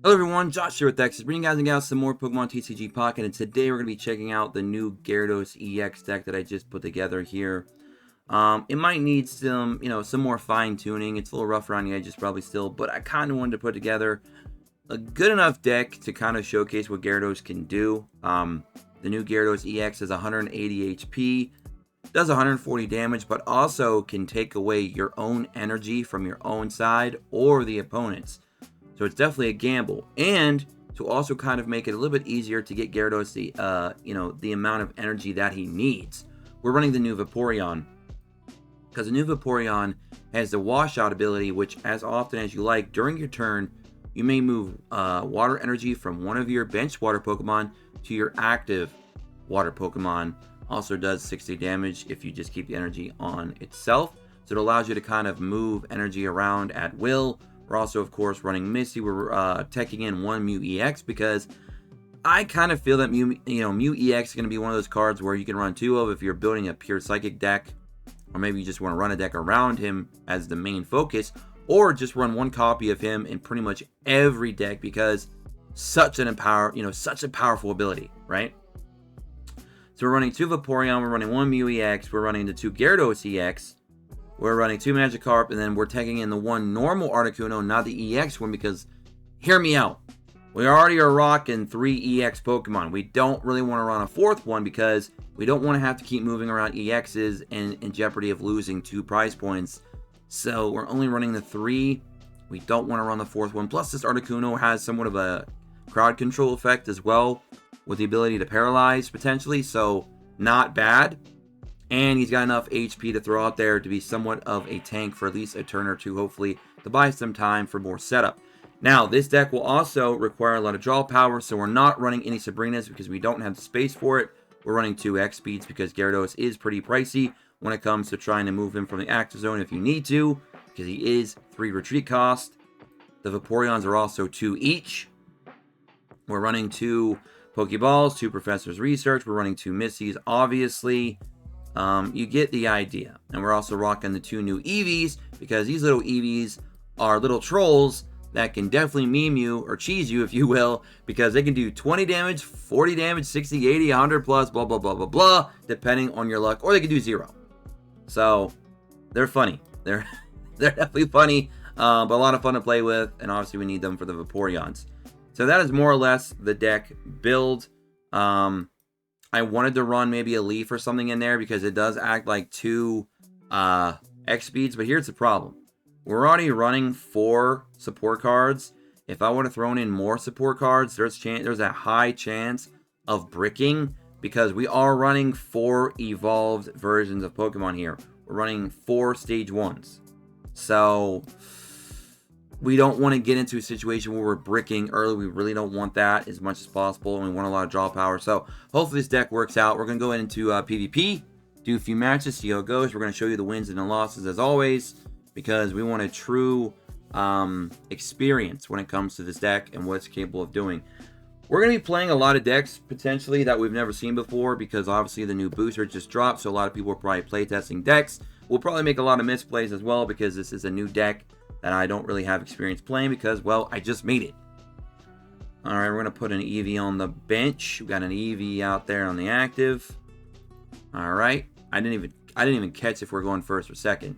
Hello everyone, Josh here with Texas, bringing you guys and gals some more Pokemon TCG Pocket, and today we're going to be checking out the new Gyarados EX deck that I just put together here. It might need some, some more fine-tuning. It's a little rough around the edges probably still, but I kind of wanted to put together a good enough deck to kind of showcase what Gyarados can do. The new Gyarados EX has 180 HP, does 140 damage, but also can take away your own energy from your own side or the opponent's. So it's definitely a gamble, and to also kind of make it a little bit easier to get Gyarados the amount of energy that he needs. We're running the new Vaporeon, because the new Vaporeon has the washout ability, which as often as you like during your turn, you may move water energy from one of your bench water Pokemon to your active water Pokemon. Also does 60 damage if you just keep the energy on itself. So it allows you to kind of move energy around at will. We're also, of course, running Misty. We're teching in one Mew EX because I kind of feel that Mew EX is going to be one of those cards where you can run two of if you're building a pure Psychic deck, or maybe you just want to run a deck around him as the main focus, or just run one copy of him in pretty much every deck because such a powerful ability, right? So we're running two Vaporeon, we're running one Mew EX, we're running the two Gyarados EX. We're running two Magikarp, and then we're taking in the one normal Articuno, not the EX one, because, hear me out, we already are rocking 3 EX Pokemon. We don't really want to run a fourth one because we don't want to have to keep moving around EXs and in jeopardy of losing 2 prize points. So we're only running the 3. We don't want to run the fourth one. Plus, this Articuno has somewhat of a crowd control effect as well, with the ability to paralyze, potentially, so not bad. And he's got enough HP to throw out there to be somewhat of a tank for at least a turn or two, hopefully, to buy some time for more setup. Now, this deck will also require a lot of draw power, so we're not running any Sabrinas because we don't have the space for it. We're running 2 X speeds because Gyarados is pretty pricey when it comes to trying to move him from the active zone if you need to, because he is 3 retreat cost. The Vaporeons are also 2 each. We're running 2 Pokeballs, 2 Professor's Research. We're running 2 Missies, obviously. You get the idea. And we're also rocking the 2 new Eevees, because these little Eevees are little trolls that can definitely meme you, or cheese you if you will, because they can do 20 damage, 40 damage, 60, 80, 100 plus, blah, blah, blah, blah, blah, depending on your luck, or they can do 0. So, they're funny. They're definitely funny, but a lot of fun to play with, and obviously we need them for the Vaporeons. So that is more or less the deck build. I wanted to run maybe a Leaf or something in there because it does act like 2 X speeds, but here's the problem. We're already running 4 support cards. If I would have thrown in more support cards, there's a high chance of bricking because we are running 4 evolved versions of Pokemon here. We're running 4 stage 1s. So we don't want to get into a situation where we're bricking early. We really don't want that as much as possible, and we want a lot of draw power. So hopefully this deck works out. We're going to go into PvP, do a few matches, see how it goes. We're going to show you the wins and the losses as always, because we want a true experience when it comes to this deck and what it's capable of doing. We're going to be playing a lot of decks potentially that we've never seen before, because obviously the new booster just dropped, so a lot of people are probably playtesting decks. We'll probably make a lot of misplays as well, because this is a new deck that I don't really have experience playing because, well, I just made it. Alright, we're going to put an Eevee on the bench. We got an Eevee out there on the active. Alright. I didn't even catch if we're going first or second.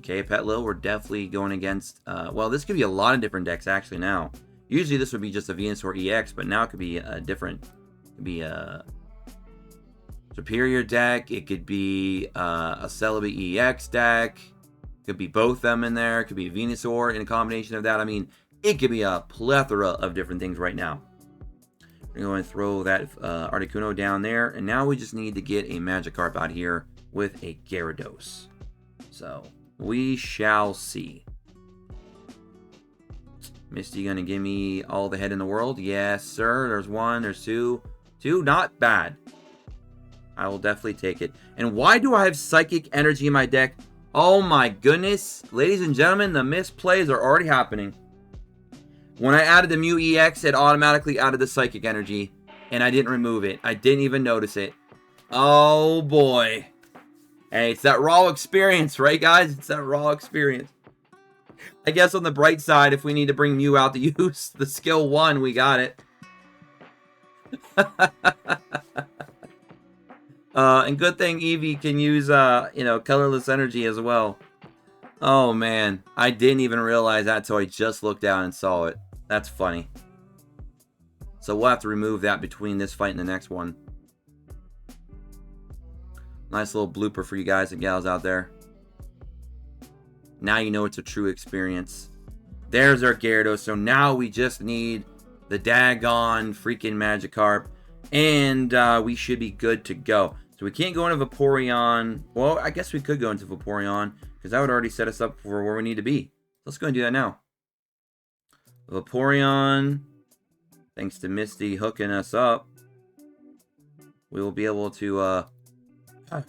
Okay, Petlil, we're definitely going against, well, this could be a lot of different decks actually now. Usually this would be just a Venusaur EX, but now it could be a different, it could be a Superior deck. It could be a Celebi EX deck. Could be both of them in there. It could be a Venusaur in a combination of that. I mean, it could be a plethora of different things right now. We're going to throw that Articuno down there. And now we just need to get a Magikarp out here with a Gyarados. So, we shall see. Misty going to give me all the head in the world? Yes, sir. There's 1. There's 2. 2, not bad. I will definitely take it. And why do I have Psychic Energy in my deck? Oh my goodness. Ladies and gentlemen, the misplays are already happening. When I added the Mew EX, it automatically added the Psychic Energy. And I didn't remove it. I didn't even notice it. Oh boy. Hey, it's that raw experience, right guys? It's that raw experience. I guess on the bright side, if we need to bring Mew out to use the skill 1, we got it. And good thing Eevee can use, you know, colorless energy as well. Oh, man. I didn't even realize that until I just looked down and saw it. That's funny. So we'll have to remove that between this fight and the next one. Nice little blooper for you guys and gals out there. Now you know it's a true experience. There's our Gyarados. So now we just need the daggone freaking Magikarp. And we should be good to go. So we can't go into Vaporeon. Well, I guess we could go into Vaporeon, because that would already set us up for where we need to be. Let's go and do that now. Vaporeon, thanks to Misty hooking us up, we will be able to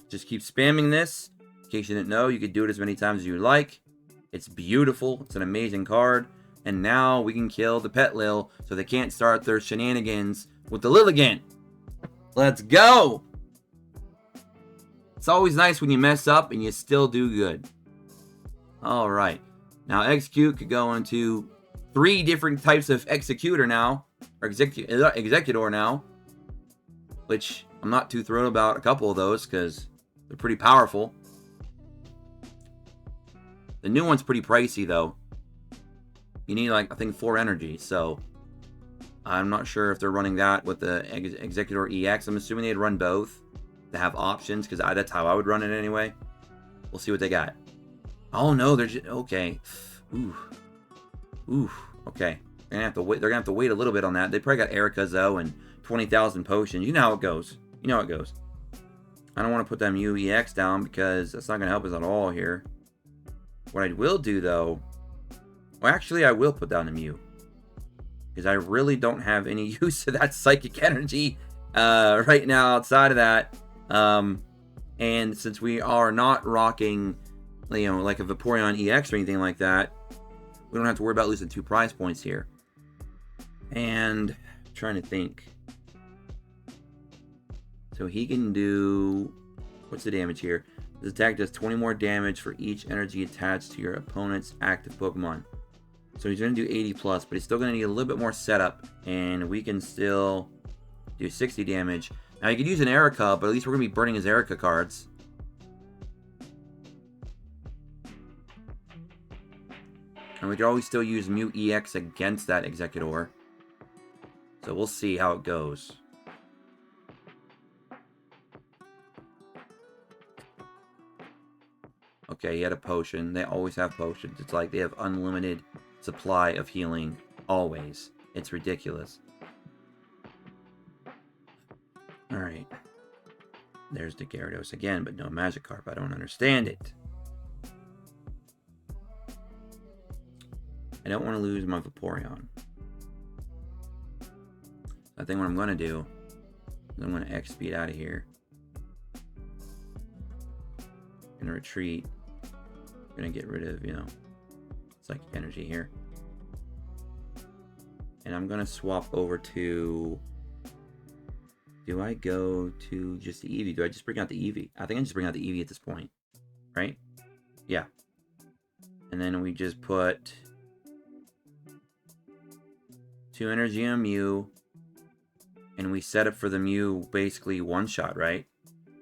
just keep spamming this. In case you didn't know, you could do it as many times as you like. It's beautiful. It's an amazing card. And now we can kill the Petlil so they can't start their shenanigans with the Lilligant. Let's go! It's always nice when you mess up and you still do good. Alright. Now Execute could go into 3 different types of Executor now. Or Executor now. Which I'm not too thrilled about a couple of those because they're pretty powerful. The new one's pretty pricey though. You need like, I think 4 energy, so I'm not sure if they're running that with the Executor EX. I'm assuming they'd run both to have options, because that's how I would run it anyway. We'll see what they got. Oh no, they're just okay. Ooh, okay. They're gonna have to wait. They're gonna have to wait a little bit on that. They probably got Erica's though and 20,000 potions. You know how it goes. You know how it goes. I don't want to put that Mew EX down because that's not gonna help us at all here. What I will do though, well, actually, I will put down the Mew. Because I really don't have any use of that psychic energy right now outside of that. And since we are not rocking, you know, like a Vaporeon EX or anything like that, we don't have to worry about losing 2 prize points here. And I'm trying to think. So he can do, what's the damage here? This attack does 20 more damage for each energy attached to your opponent's active Pokemon. So he's going to do 80 plus, but he's still going to need a little bit more setup. And we can still do 60 damage. Now he could use an Erica, but at least we're going to be burning his Erica cards. And we could always still use Mew EX against that Executor. So we'll see how it goes. Okay, he had a potion. They always have potions. It's like they have unlimited supply of healing. Always. It's ridiculous. Alright. There's the Gyarados again, but no Magikarp. I don't understand it. I don't want to lose my Vaporeon. I think what I'm going to do is I'm going to X-Speed out of here. I'm going to retreat. I'm going to get rid of, you know, psychic energy here. And I'm going to swap over to... Do I go to just the Eevee? Do I just bring out the Eevee? I think I just bring out the Eevee at this point. Right? Yeah. And then we just put 2 energy on Mew. And we set up for the Mew basically one shot, right?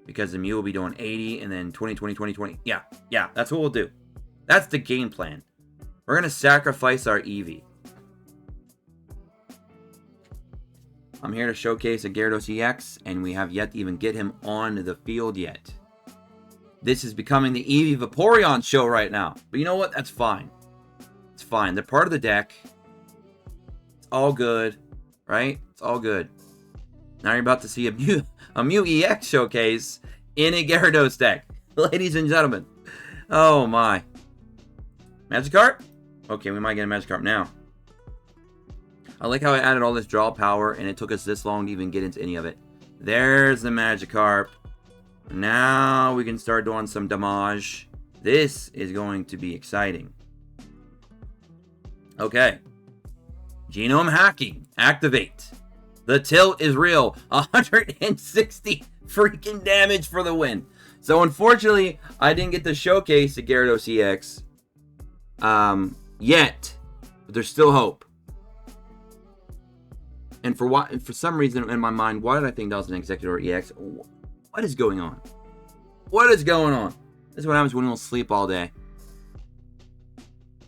Because the Mew will be doing 80 and then 20, 20, 20, 20. Yeah, that's what we'll do. That's the game plan. We're going to sacrifice our Eevee. I'm here to showcase a Gyarados EX, and we have yet to even get him on the field yet. This is becoming the Eevee Vaporeon show right now. But you know what? That's fine. It's fine. They're part of the deck. It's all good, right? It's all good. Now you're about to see a Mew EX showcase in a Gyarados deck. Ladies and gentlemen. Oh my. Magikarp? Okay, we might get a Magikarp now. I like how I added all this draw power and it took us this long to even get into any of it. There's the Magikarp. Now we can start doing some damage. This is going to be exciting. Okay. Genome hacking. Activate. The tilt is real. 160 freaking damage for the win. So unfortunately, I didn't get to showcase the Gyarados EX. yet. But there's still hope. And for some reason in my mind, why did I think that was an Executor EX? What is going on? What is going on? This is what happens when you don't sleep all day.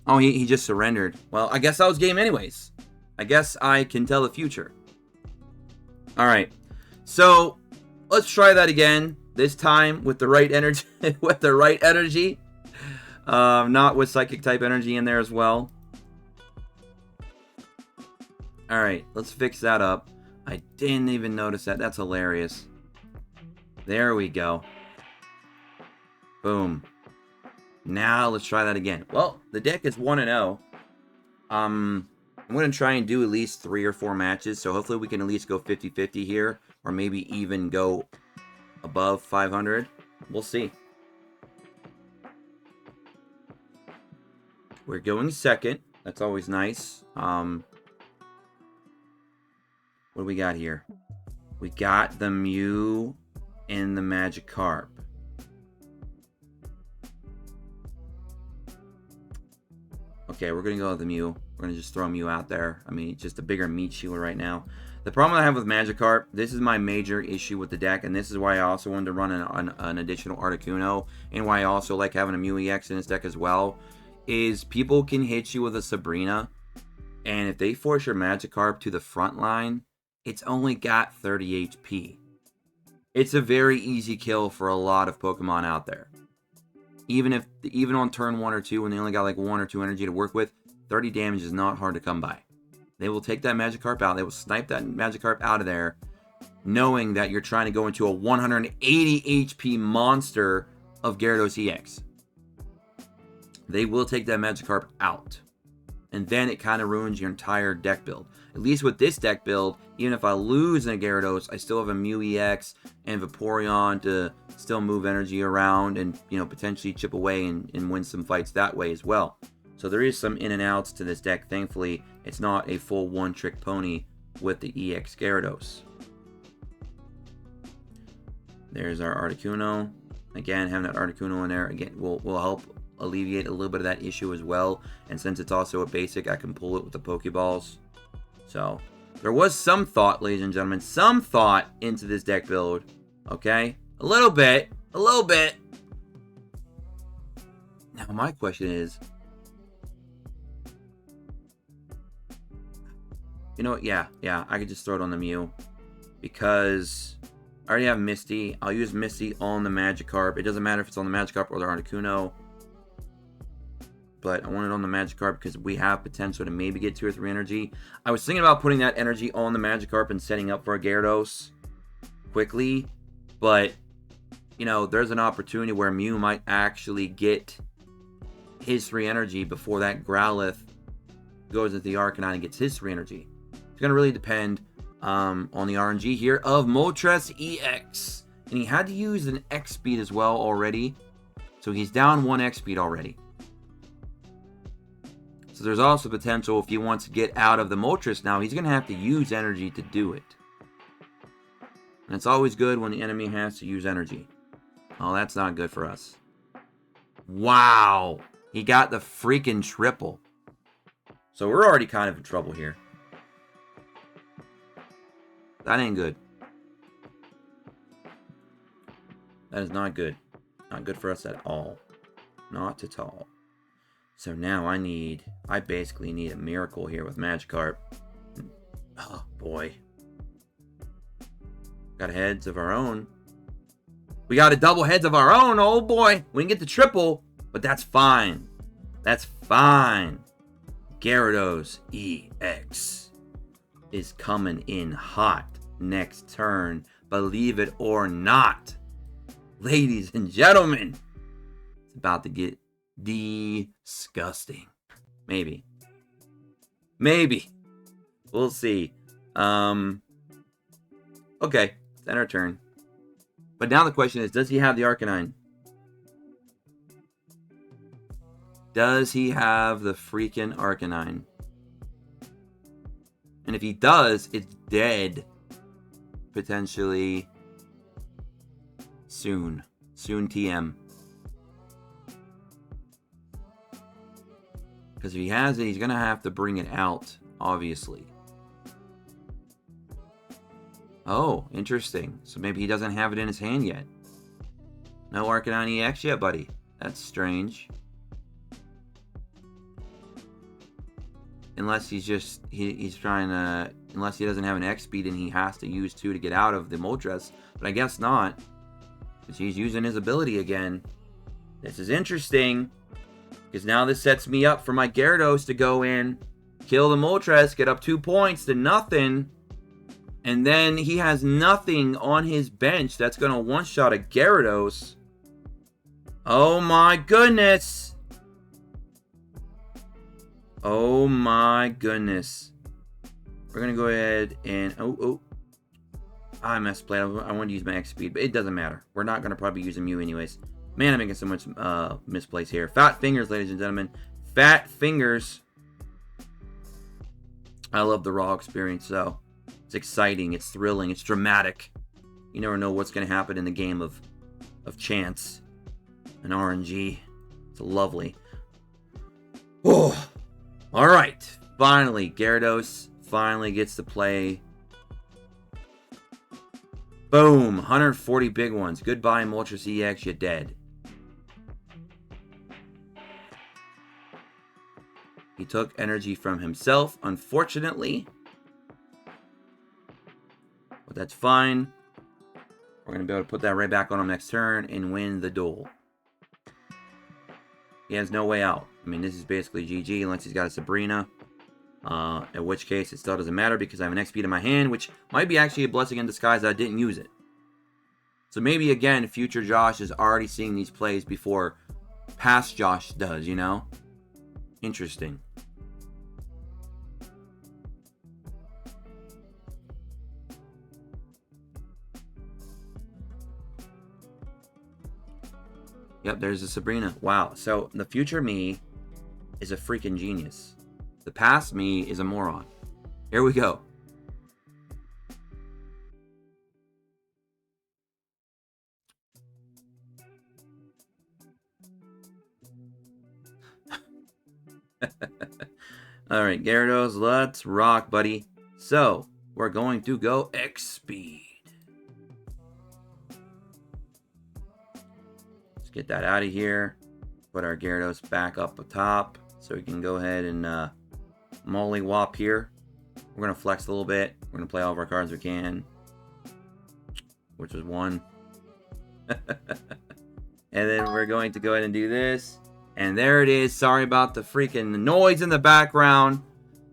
Oh, he just surrendered. Well, I guess that was game anyways. I guess I can tell the future. Alright. So, let's try that again. This time with the right energy. With the right energy. Not with Psychic type energy in there as well. Alright, let's fix that up. I didn't even notice that. That's hilarious. There we go. Boom. Now let's try that again. Well, the deck is 1-0. I'm going to try and do at least 3 or 4 matches. So hopefully we can at least go 50-50 here. Or maybe even go above 500. We'll see. We're going second. That's always nice. What do we got here? We got the Mew and the Magikarp. Okay, we're going to go with the Mew. We're going to just throw Mew out there. I mean, just a bigger meat shield right now. The problem I have with Magikarp, this is my major issue with the deck, and this is why I also wanted to run an additional Articuno, and why I also like having a Mew EX in this deck as well, is people can hit you with a Sabrina, and if they force your Magikarp to the front line, it's only got 30 HP. It's a very easy kill for a lot of Pokemon out there. Even on turn 1 or 2, when they only got like 1 or 2 energy to work with, 30 damage is not hard to come by. They will take that Magikarp out. They will snipe that Magikarp out of there, knowing that you're trying to go into a 180 HP monster of Gyarados EX. They will take that Magikarp out. And then it kind of ruins your entire deck build. At least with this deck build, even if I lose in a Gyarados, I still have a Mew EX and Vaporeon to still move energy around and, you know, potentially chip away and win some fights that way as well. So there is some in and outs to this deck. Thankfully, it's not a full one-trick pony with the EX Gyarados. There's our Articuno. Again, having that Articuno in there again will help alleviate a little bit of that issue as well. And since it's also a basic, I can pull it with the Pokeballs. So there was some thought, ladies and gentlemen, some thought into this deck build. Okay, a little bit. Now my question is, you know what? Yeah, I could just throw it on the Mew because I already have Misty. I'll use Misty on the Magikarp. It doesn't matter if it's on the Magikarp or the Articuno. But I want it on the Magikarp because we have potential to maybe get 2 or 3 energy. I was thinking about putting that energy on the Magikarp and setting up for a Gyarados quickly. But, you know, there's an opportunity where Mew might actually get his 3 energy before that Growlithe goes into the Arcanine and gets his 3 energy. It's going to really depend on the RNG here of Moltres EX. And he had to use an X speed as well already. So he's down 1 X speed already. So there's also potential if he wants to get out of the Moltres now, he's going to have to use energy to do it. And it's always good when the enemy has to use energy. Oh, that's not good for us. Wow. He got the freaking triple. So we're already kind of in trouble here. That ain't good. That is not good. Not good for us at all. Not at all. So now I basically need a miracle here with Magikarp. Oh, boy. Got heads of our own. We got a double heads of our own. Oh, boy. We can get the triple, but that's fine. That's fine. Gyarados EX is coming in hot next turn. Believe it or not. Ladies and gentlemen, it's about to get disgusting. Maybe. We'll see. Okay. It's our turn. But now the question is, does he have the Arcanine? Does he have the freaking Arcanine? And if he does, it's dead. Potentially soon. Soon TM. Because if he has it, he's going to have to bring it out, obviously. Oh, interesting. So maybe he doesn't have it in his hand yet. No Arcanine EX yet, buddy. That's strange. Unless he's just, he's trying to, unless he doesn't have an X speed and he has to use 2 to get out of the Moltres. But I guess not. Because he's using his ability again. This is interesting. Because now this sets me up for my Gyarados to go in, kill the Moltres, get up 2 points to nothing. And then he has nothing on his bench that's going to one-shot a Gyarados. Oh my goodness. Oh my goodness. We're going to go ahead and... Oh. I missplayed. I wanted to use my X speed, but it doesn't matter. We're not going to probably use a Mew anyways. Man, I'm making so much misplays here. Fat fingers, ladies and gentlemen. Fat fingers. I love the raw experience, though. It's exciting. It's thrilling. It's dramatic. You never know what's going to happen in the game of chance and RNG. It's lovely. Oh, all right. Finally, Gyarados finally gets to play. Boom. 140 big ones. Goodbye, Moltres EX. You're dead. He took energy from himself, unfortunately. But that's fine. We're going to be able to put that right back on him next turn and win the duel. He has no way out. I mean, this is basically GG unless he's got a Sabrina. In which case, it still doesn't matter because I have an X speed in my hand, which might be actually a blessing in disguise that I didn't use it. So maybe, again, future Josh is already seeing these plays before past Josh does, you know? Interesting. Yep, there's a Sabrina. Wow. So the future me is a freaking genius. The past me is a moron. Here we go. Alright, Gyarados, let's rock, buddy. So, we're going to go X speed. Let's get that out of here. Put our Gyarados back up top so we can go ahead and mollywop here. We're going to flex a little bit. We're going to play all of our cards we can. Which was 1. And then we're going to go ahead and do this. And there it is. Sorry about the freaking noise in the background.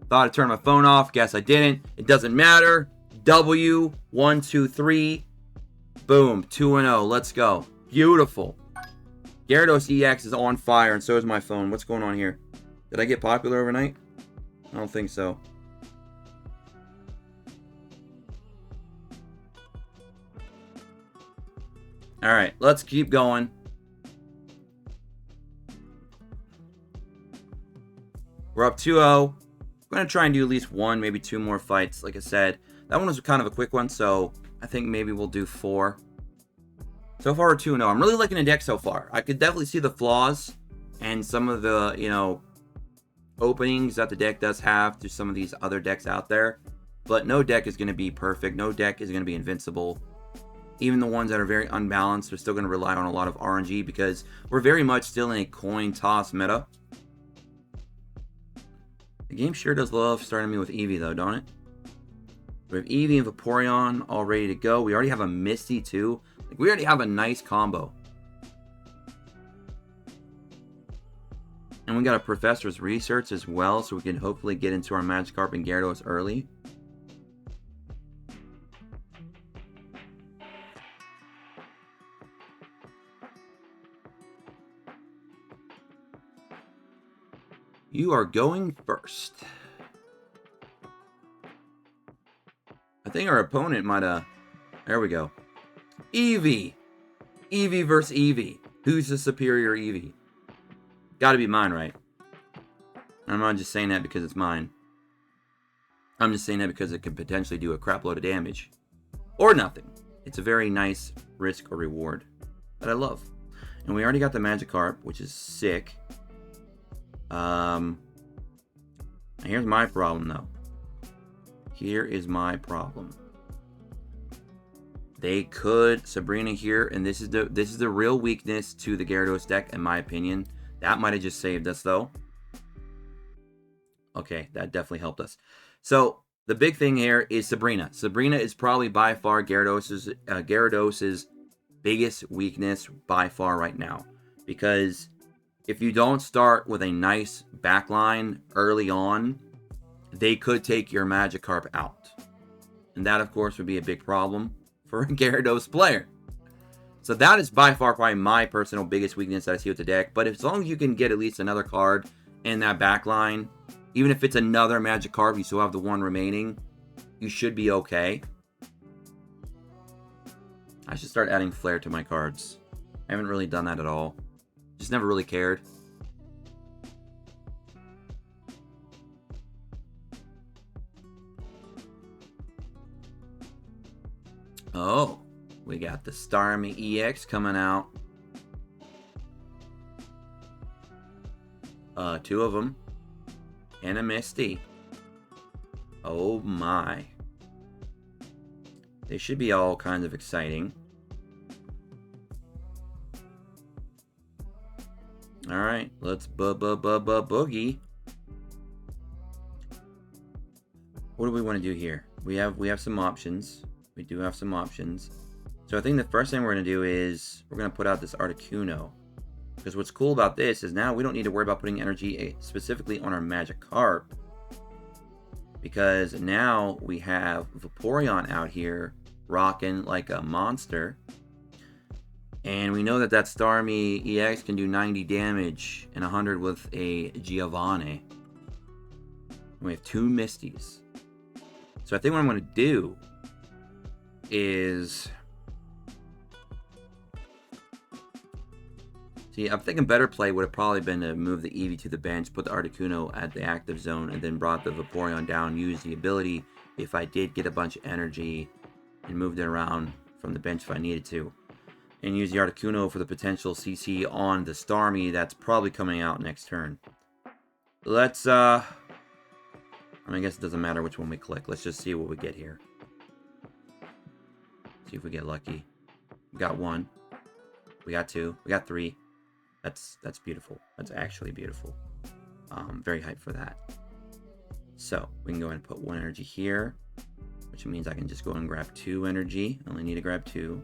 Thought I'd turn my phone off. Guess I didn't. It doesn't matter. W, 1, 2, 3. Boom. 2-0. Let's go. Beautiful. Gyarados EX is on fire, and so is my phone. What's going on here? Did I get popular overnight? I don't think so. Alright, let's keep going. We're up 2-0. I'm going to try and do at least 1, maybe 2 more fights. Like I said, that one was kind of a quick one, so I think maybe we'll do 4. So far, we're 2-0. I'm really liking the deck so far. I could definitely see the flaws and some of the, you know, openings that the deck does have to some of these other decks out there. But no deck is going to be perfect. No deck is going to be invincible. Even the ones that are very unbalanced are still going to rely on a lot of RNG because we're very much still in a coin toss meta. The game sure does love starting me with Eevee though, don't it? We have Eevee and Vaporeon all ready to go. We already have a Misty too. Like, we already have a nice combo. And we got a Professor's Research as well, so we can hopefully get into our Magikarp and Gyarados early. You are going first. I think our opponent might have... There we go. Eevee. Eevee versus Eevee. Who's the superior Eevee? Gotta be mine, right? I'm not just saying that because it's mine. I'm just saying that because it could potentially do a crap load of damage. Or nothing. It's a very nice risk or reward that I love. And we already got the Magikarp, which is sick. Now, here's my problem, though. Here is my problem. They could Sabrina here, and this is the real weakness to the Gyarados deck, in my opinion. That might have just saved us, though. Okay, that definitely helped us. So the big thing here is Sabrina. Sabrina is probably by far Gyarados' biggest weakness by far right now, because if you don't start with a nice backline early on, they could take your Magikarp out, and that of course would be a big problem for a Gyarados player. So that is by far probably my personal biggest weakness that I see with the deck. But as long as you can get at least another card in that backline, even if it's another Magikarp, you still have the one remaining, you should be okay. I should start adding flair to my cards. I haven't really done that at all. Just never really cared. Oh, we got the Starmie EX coming out. Two of them. And a Misty. Oh my. They should be all kinds of exciting. Alright, let's boogie. What do we want to do here? We have some options. We do have some options. So I think the first thing we're going to do is we're going to put out this Articuno. Because what's cool about this is now we don't need to worry about putting energy specifically on our Magikarp. Because now we have Vaporeon out here rocking like a monster. And we know that Starmie EX can do 90 damage and 100 with a Giovanni. And we have two Misties. So I think what I'm going to do is... See, I'm thinking better play would have probably been to move the Eevee to the bench, put the Articuno at the active zone, and then brought the Vaporeon down, use the ability if I did get a bunch of energy, and moved it around from the bench if I needed to. And use the Articuno for the potential CC on the Starmie that's probably coming out next turn. Let's, I guess it doesn't matter which one we click. Let's just see what we get here. See if we get lucky. We got one. We got two. We got three. That's beautiful. That's actually beautiful. Very hyped for that. So we can go ahead and put one energy here, which means I can just go and grab two energy. I only need to grab two.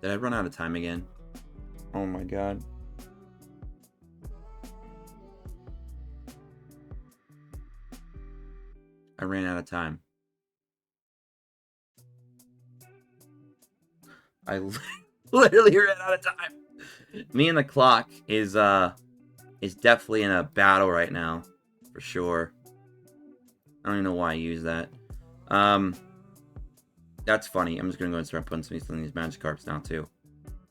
Did I run out of time again? Oh my god. I ran out of time. I literally ran out of time. Me and the clock is definitely in a battle right now, for sure. I don't even know why I use that. That's funny. I'm just gonna go and start putting some of these Magikarps down too.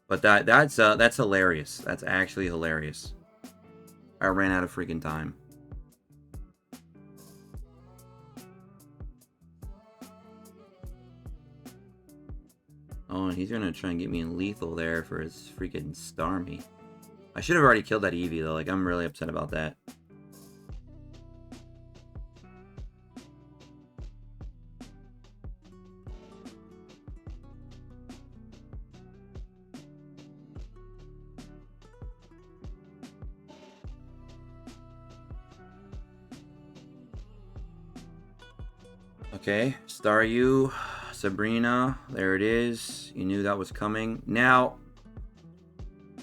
But that's hilarious. That's actually hilarious. I ran out of freaking time. Oh, and he's gonna try and get me in lethal there for his freaking Starmie. I should have already killed that Eevee though. Like, I'm really upset about that. Okay, Staryu, Sabrina, there it is. You knew that was coming. Now,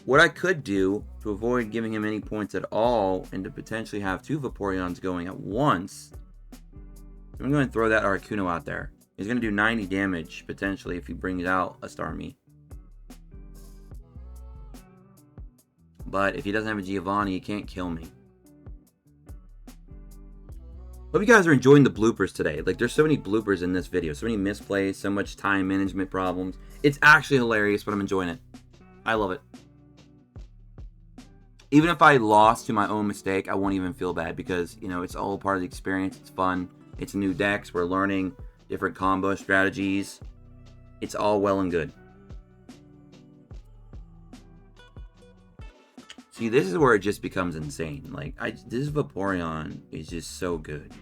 what I could do to avoid giving him any points at all and to potentially have two Vaporeons going at once, I'm going to throw that Articuno out there. He's going to do 90 damage potentially if he brings out a Starmie. But if he doesn't have a Giovanni, he can't kill me. Hope you guys are enjoying the bloopers today. Like, there's so many bloopers in this video. So many misplays, so much time management problems. It's actually hilarious, but I'm enjoying it. I love it. Even if I lost to my own mistake, I won't even feel bad because, you know, it's all part of the experience. It's fun. It's new decks. We're learning different combo strategies. It's all well and good. See, this is where it just becomes insane. Like, this Vaporeon is just so good.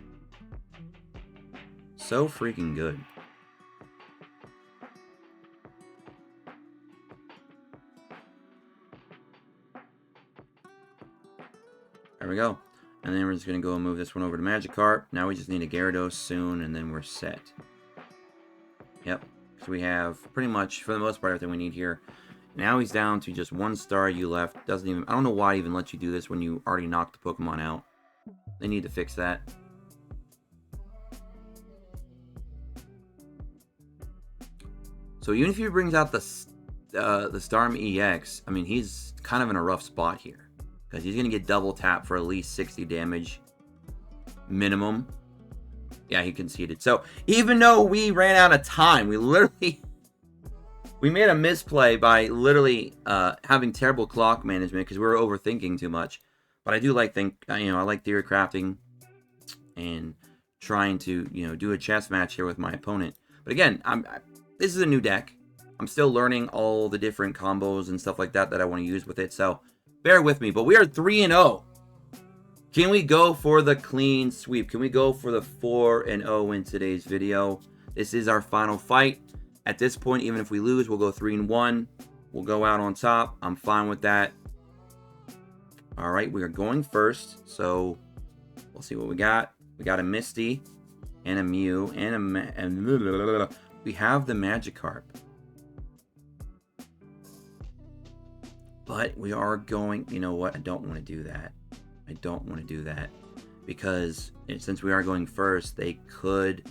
So freaking good. There we go. And then we're just going to go and move this one over to Magikarp. Now we just need a Gyarados soon, and then we're set. Yep. So we have pretty much, for the most part, everything we need here. Now he's down to just one star you left. Doesn't even, I don't know why it even lets you do this when you already knocked the Pokemon out. They need to fix that. So even if he brings out the Starm EX, I mean, he's kind of in a rough spot here. Because he's going to get double tap for at least 60 damage. Minimum. Yeah, he conceded. So, even though we ran out of time, we literally... we made a misplay by literally having terrible clock management because we were overthinking too much. But I do like I like theory crafting and trying to, do a chess match here with my opponent. But again, this is a new deck. I'm still learning all the different combos and stuff like that I want to use with it. So, bear with me. But we are 3-0. Can we go for the clean sweep? Can we go for the 4-0 in today's video? This is our final fight. At this point, even if we lose, we'll go 3-1. We'll go out on top. I'm fine with that. All right, we are going first. So, we'll see what we got. We got a Misty and a Mew and we have the Magikarp. But we are going... You know what? I don't want to do that. I don't want to do that. Because since we are going first, they could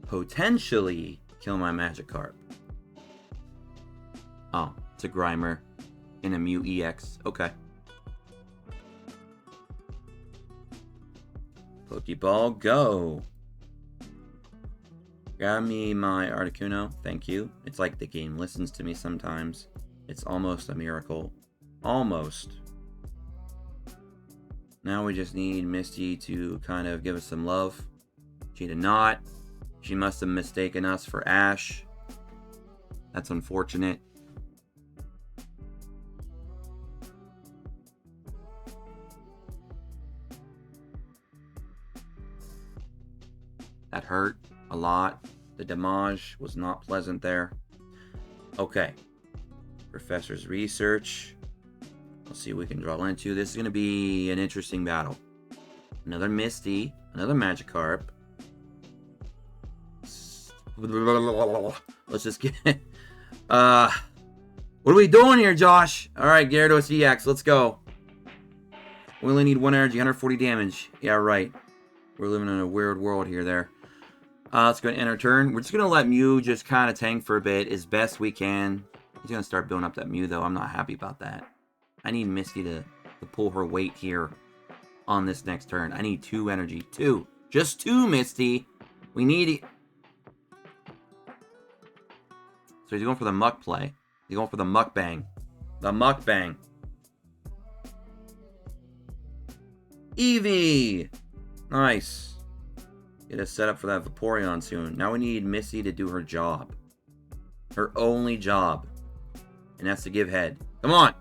potentially kill my Magikarp. Oh, it's a Grimer and a Mew EX. Okay. Pokeball, go. Grab me my Articuno. Thank you. It's like the game listens to me sometimes. It's almost a miracle. Almost. Now we just need Misty to kind of give us some love. She did not. She must have mistaken us for Ash. That's unfortunate. That hurt a lot. The damage was not pleasant there. Okay. Professor's research. Let's see what we can draw into. This is going to be an interesting battle. Another Misty. Another Magikarp. Let's just get... what are we doing here, Josh? Alright, Gyarados EX. Let's go. We only need 1 energy. 140 damage. Yeah, right. We're living in a weird world here there. Let's go and end our turn. We're just going to let Mew just kind of tank for a bit as best we can. He's going to start building up that Mew, though. I'm not happy about that. I need Misty to pull her weight here on this next turn. I need 2 energy. 2. Just 2, Misty. We need it. So he's going for the muck play. He's going for the mukbang. The mukbang. Eevee! Nice. Get us set up for that Vaporeon soon. Now we need Misty to do her job. Her only job. And that's to give head. Come on.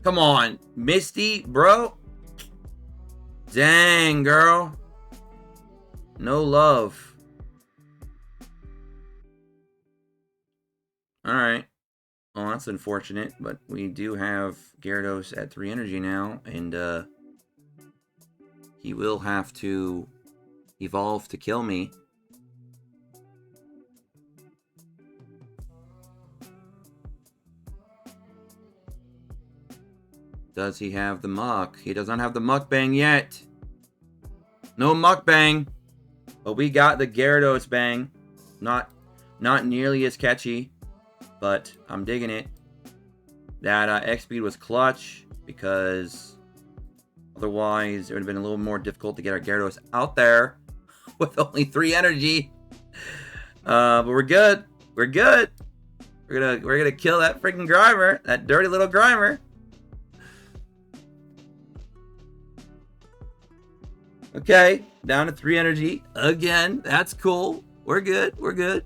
Come on. Misty, bro. Dang, girl. No love. Alright. Well, that's unfortunate. But we do have Gyarados at 3 energy now. And he will have to evolve to kill me. Does he have the muck? He does not have the mukbang yet. No mukbang. But we got the Gyarados bang. Not nearly as catchy. But I'm digging it. That X-Speed was clutch. Because otherwise it would have been a little more difficult to get our Gyarados out there. With only 3 energy. But we're good. We're good. We're gonna kill that freaking Grimer. That dirty little Grimer. Okay, down to 3 energy. Again, that's cool. We're good. We're good.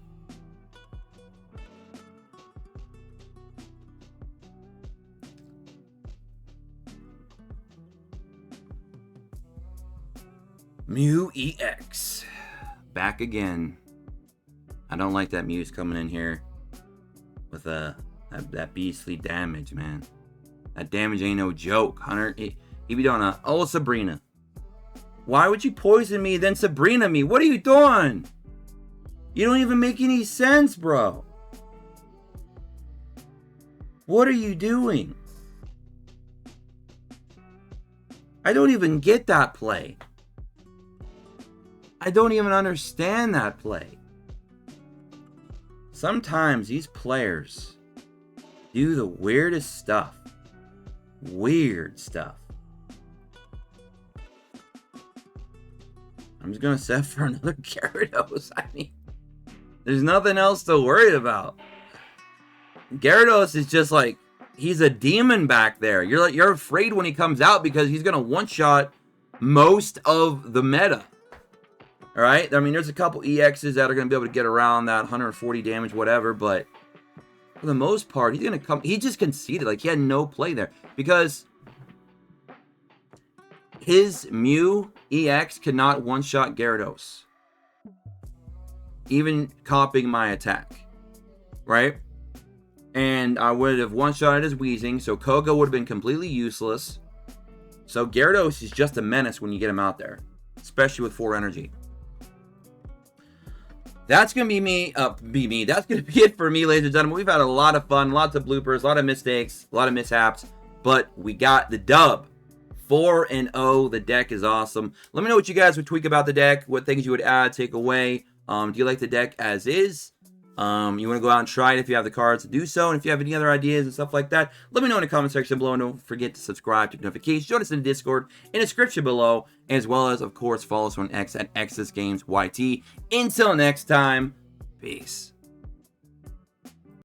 Mew EX. Back again. I don't like that Mew's coming in here with that beastly damage, man. That damage ain't no joke. Hunter, he be doing a... Oh, Sabrina. Why would you poison me, then Sabrina me? What are you doing? You don't even make any sense, bro. What are you doing? I don't even get that play. I don't even understand that play. Sometimes these players do the weirdest stuff. Weird stuff. I'm just going to set for another Gyarados. I mean, there's nothing else to worry about. Gyarados is just like, he's a demon back there. You're afraid when he comes out because he's going to one-shot most of the meta. All right? I mean, there's a couple EXs that are going to be able to get around that 140 damage, whatever, but for the most part, he's going to come... He just conceded. Like, he had no play there because his Mew EX cannot one-shot Gyarados, even copying my attack, right? And I would have one-shotted his Weezing, so Koga would have been completely useless. So Gyarados is just a menace when you get him out there, especially with 4 energy. That's going to be me. That's going to be it for me, ladies and gentlemen. We've had a lot of fun, lots of bloopers, a lot of mistakes, a lot of mishaps, but we got the dub. 4-0. The deck is awesome. Let me know what you guys would tweak about the deck, what things you would add, take away. Do you like the deck as is? You want to go out and try it if you have the cards to do so. And if you have any other ideas and stuff like that, let me know in the comment section below. And don't forget to subscribe, to notifications, join us in the Discord in the description below, as well as, of course, follow us on X at XSGamesYT. Until next time, peace.